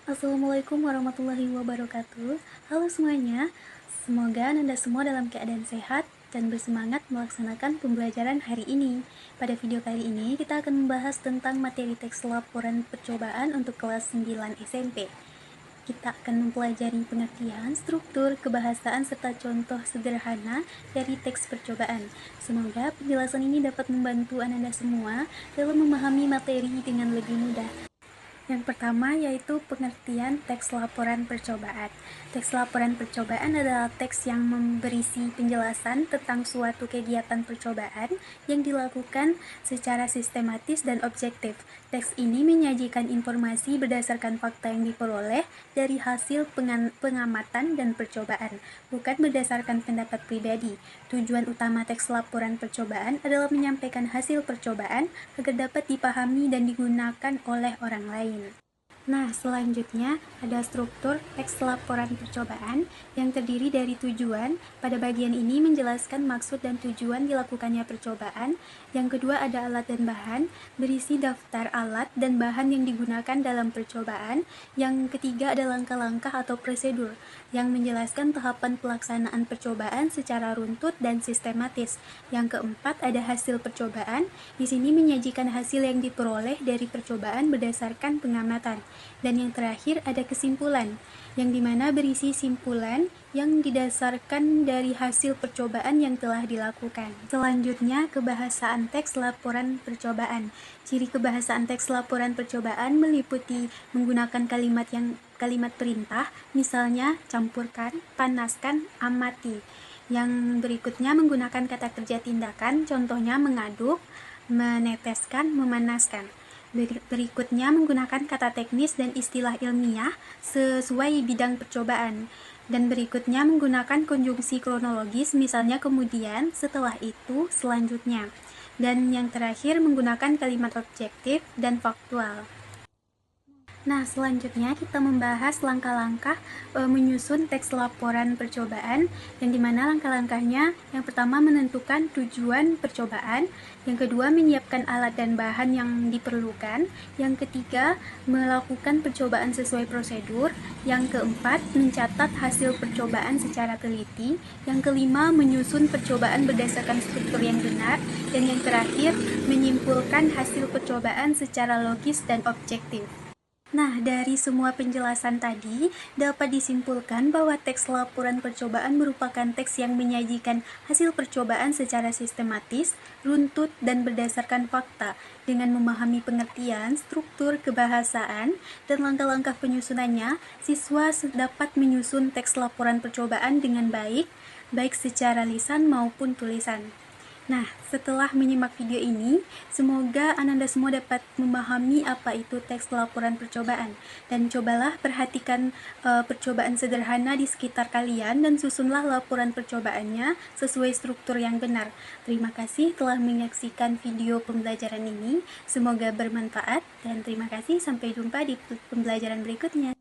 Assalamualaikum warahmatullahi wabarakatuh. Halo semuanya, semoga Anda semua dalam keadaan sehat dan bersemangat melaksanakan pembelajaran hari ini. Pada video kali ini, kita akan membahas tentang materi teks laporan percobaan untuk kelas 9 SMP. Kita akan mempelajari pengertian, struktur, kebahasaan, serta contoh sederhana dari teks percobaan. Semoga penjelasan ini dapat membantu Anda semua dalam memahami materi dengan lebih mudah. Yang pertama yaitu pengertian teks laporan percobaan. Teks laporan percobaan adalah teks yang berisi penjelasan tentang suatu kegiatan percobaan yang dilakukan secara sistematis dan objektif. Teks ini menyajikan informasi berdasarkan fakta yang diperoleh dari hasil pengamatan dan percobaan, bukan berdasarkan pendapat pribadi. Tujuan utama teks laporan percobaan adalah menyampaikan hasil percobaan agar dapat dipahami dan digunakan oleh orang lain. Nah, selanjutnya ada struktur teks laporan percobaan yang terdiri dari tujuan. Pada bagian ini menjelaskan maksud dan tujuan dilakukannya percobaan. Yang kedua ada alat dan bahan, berisi daftar alat dan bahan yang digunakan dalam percobaan. Yang ketiga ada langkah-langkah atau prosedur yang menjelaskan tahapan pelaksanaan percobaan secara runtut dan sistematis. Yang keempat ada hasil percobaan. Di sini menyajikan hasil yang diperoleh dari percobaan berdasarkan pengamatan. Dan yang terakhir ada kesimpulan, yang dimana berisi simpulan yang didasarkan dari hasil percobaan yang telah dilakukan. Selanjutnya, kebahasaan teks laporan percobaan. Ciri kebahasaan teks laporan percobaan meliputi menggunakan kalimat perintah, misalnya campurkan, panaskan, amati. Yang berikutnya menggunakan kata kerja tindakan, contohnya mengaduk, meneteskan, memanaskan. Berikutnya menggunakan kata teknis dan istilah ilmiah sesuai bidang percobaan. Dan berikutnya menggunakan konjungsi kronologis, misalnya kemudian, setelah itu, selanjutnya. Dan yang terakhir menggunakan kalimat objektif dan faktual. Nah, selanjutnya kita membahas langkah-langkah menyusun teks laporan percobaan, yang dimana langkah-langkahnya yang pertama menentukan tujuan percobaan, yang kedua menyiapkan alat dan bahan yang diperlukan, yang ketiga melakukan percobaan sesuai prosedur, yang keempat mencatat hasil percobaan secara teliti, yang kelima menyusun percobaan berdasarkan struktur yang benar, dan yang terakhir menyimpulkan hasil percobaan secara logis dan objektif. Nah, dari semua penjelasan tadi, dapat disimpulkan bahwa teks laporan percobaan merupakan teks yang menyajikan hasil percobaan secara sistematis, runtut, dan berdasarkan fakta. Dengan memahami pengertian, struktur, kebahasaan, dan langkah-langkah penyusunannya, siswa dapat menyusun teks laporan percobaan dengan baik secara lisan maupun tulisan. Nah, setelah menyimak video ini, semoga Anda semua dapat memahami apa itu teks laporan percobaan. Dan cobalah perhatikan percobaan sederhana di sekitar kalian dan susunlah laporan percobaannya sesuai struktur yang benar. Terima kasih telah menyaksikan video pembelajaran ini. Semoga bermanfaat dan terima kasih. Sampai jumpa di pembelajaran berikutnya.